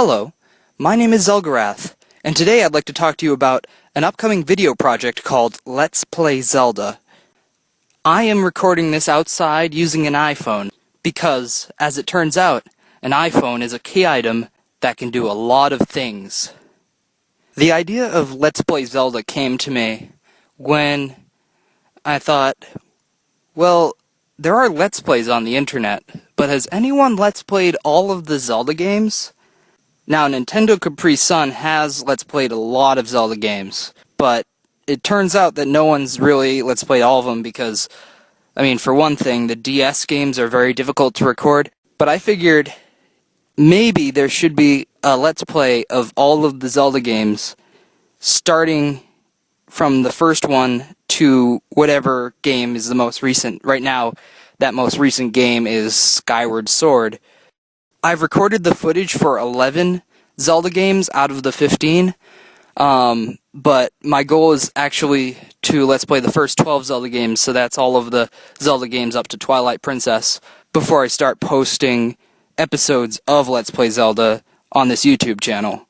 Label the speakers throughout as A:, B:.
A: Hello, my name is Zelgarath, and today I'd like to talk to you about an upcoming video project called Let's Play Zelda. I am recording this outside using an iPhone because, as it turns out, an iPhone is a key item that can do a lot of things. The idea of Let's Play Zelda came to me when I thought, well, there are Let's Plays on the internet, but has anyone Let's Played all of the Zelda games? Now, Nintendo Capri Sun has Let's Played a lot of Zelda games, but it turns out that no one's really Let's Played all of them because, for one thing, the DS games are very difficult to record, but I figured maybe there should be a Let's Play of all of the Zelda games, starting from the first one to whatever game is the most recent. Right now, that most recent game is Skyward Sword. I've recorded the footage for 11 Zelda games out of the 15, but my goal is actually to Let's Play the first 12 Zelda games, so that's all of the Zelda games up to Twilight Princess, before I start posting episodes of Let's Play Zelda on this YouTube channel.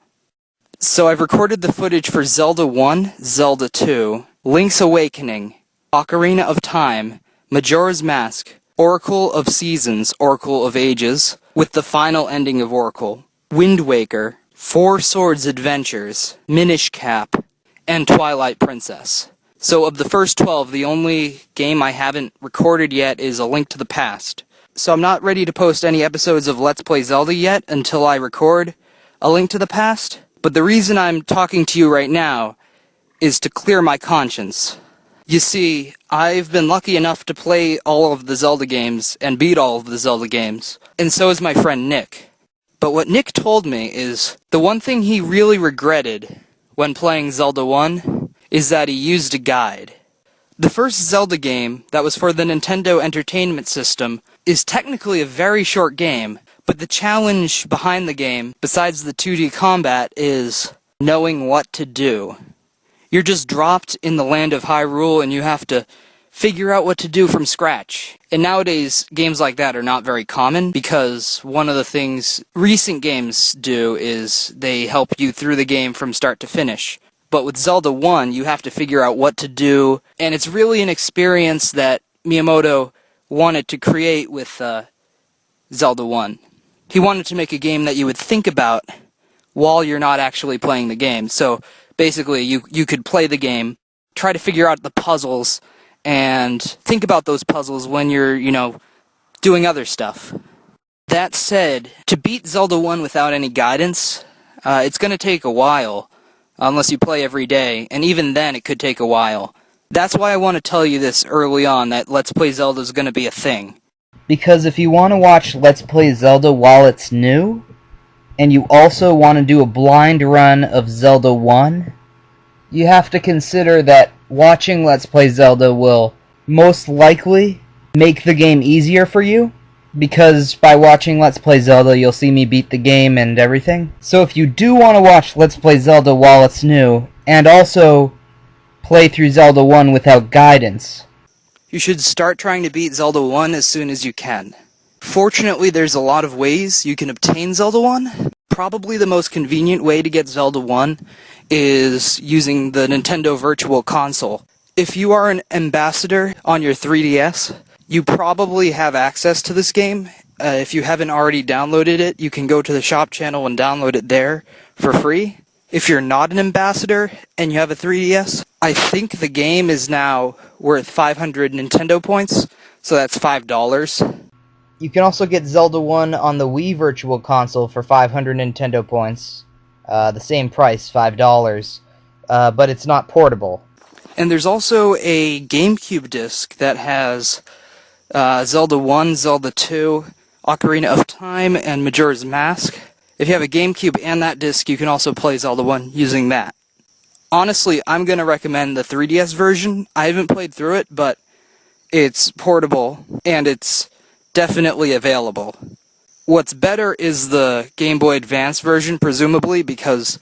A: So I've recorded the footage for Zelda 1, Zelda 2, Link's Awakening, Ocarina of Time, Majora's Mask, Oracle of Seasons, Oracle of Ages, with the final ending of Oracle, Wind Waker, Four Swords Adventures, Minish Cap, and Twilight Princess. So of the first 12, the only game I haven't recorded yet is A Link to the Past. So I'm not ready to post any episodes of Let's Play Zelda yet until I record A Link to the Past, but the reason I'm talking to you right now is to clear my conscience. You see, I've been lucky enough to play all of the Zelda games and beat all of the Zelda games, and so is my friend Nick. But what Nick told me is the one thing he really regretted when playing Zelda 1 is that he used a guide. The first Zelda game that was for the Nintendo Entertainment System is technically a very short game, but the challenge behind the game, besides the 2D combat, is knowing what to do. You're just dropped in the land of Hyrule and you have to figure out what to do from scratch. And nowadays, games like that are not very common because one of the things recent games do is they help you through the game from start to finish. But with Zelda 1, you have to figure out what to do, and it's really an experience that Miyamoto wanted to create with Zelda 1. He wanted to make a game that you would think about while you're not actually playing the game. So basically, you could play the game, try to figure out the puzzles, and think about those puzzles when you're, doing other stuff. That said, to beat Zelda 1 without any guidance, it's going to take a while, unless you play every day, and even then it could take a while. That's why I want to tell you this early on, that Let's Play Zelda is going to be a thing.
B: Because if you want to watch Let's Play Zelda while it's new, and you also want to do a blind run of Zelda 1, you have to consider that watching Let's Play Zelda will most likely make the game easier for you, because by watching Let's Play Zelda you'll see me beat the game and everything. So if you do want to watch Let's Play Zelda while it's new, and also play through Zelda 1 without guidance,
A: you should start trying to beat Zelda 1 as soon as you can. Fortunately, there's a lot of ways you can obtain Zelda 1. Probably the most convenient way to get Zelda 1 is using the Nintendo Virtual Console. If you are an ambassador on your 3DS, you probably have access to this game. If you haven't already downloaded it, you can go to the shop channel and download it there for free. If you're not an ambassador and you have a 3DS, I think the game is now worth 500 Nintendo points, so that's $5.
B: you can also get Zelda 1 on the Wii Virtual Console for 500 Nintendo points. The same price, $5. But it's not portable.
A: And there's also a GameCube disc that has Zelda 1, Zelda 2, Ocarina of Time, and Majora's Mask. If you have a GameCube and that disc, you can also play Zelda 1 using that. Honestly, I'm going to recommend the 3DS version. I haven't played through it, but it's portable, and it's definitely available. What's better is the Game Boy Advance version, presumably, because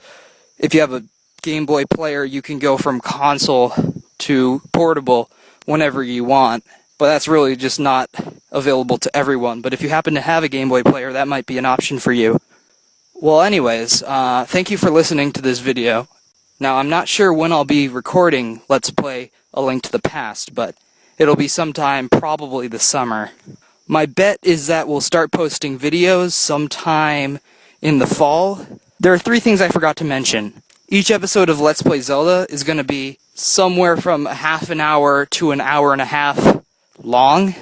A: if you have a Game Boy player, you can go from console to portable whenever you want. But that's really just not available to everyone. But if you happen to have a Game Boy player, that might be an option for you. Well, anyways, thank you for listening to this video. Now, I'm not sure when I'll be recording Let's Play A Link to the Past, but it'll be sometime probably this summer. My bet is that we'll start posting videos sometime in the fall. There are 3 things I forgot to mention. Each episode of Let's Play Zelda is going to be somewhere from half an hour to an hour and a half long.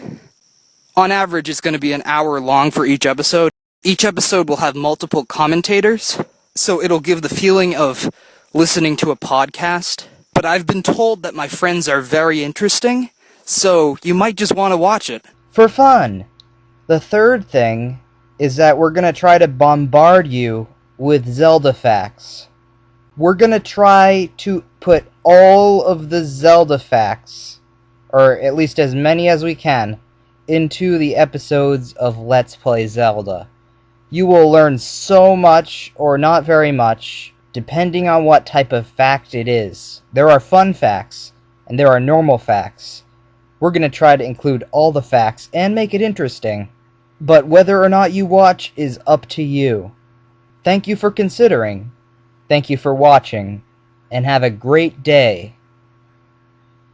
A: On average, it's going to be an hour long for each episode. Each episode will have multiple commentators, so it'll give the feeling of listening to a podcast. But I've been told that my friends are very interesting, so you might just want to watch it.
B: For fun. The third thing is that we're going to try to bombard you with Zelda facts. We're going to try to put all of the Zelda facts, or at least as many as we can, into the episodes of Let's Play Zelda. You will learn so much, or not very much, depending on what type of fact it is. There are fun facts, and there are normal facts. We're going to try to include all the facts and make it interesting. But whether or not you watch is up to you. Thank you for considering. Thank you for watching. And have a great day.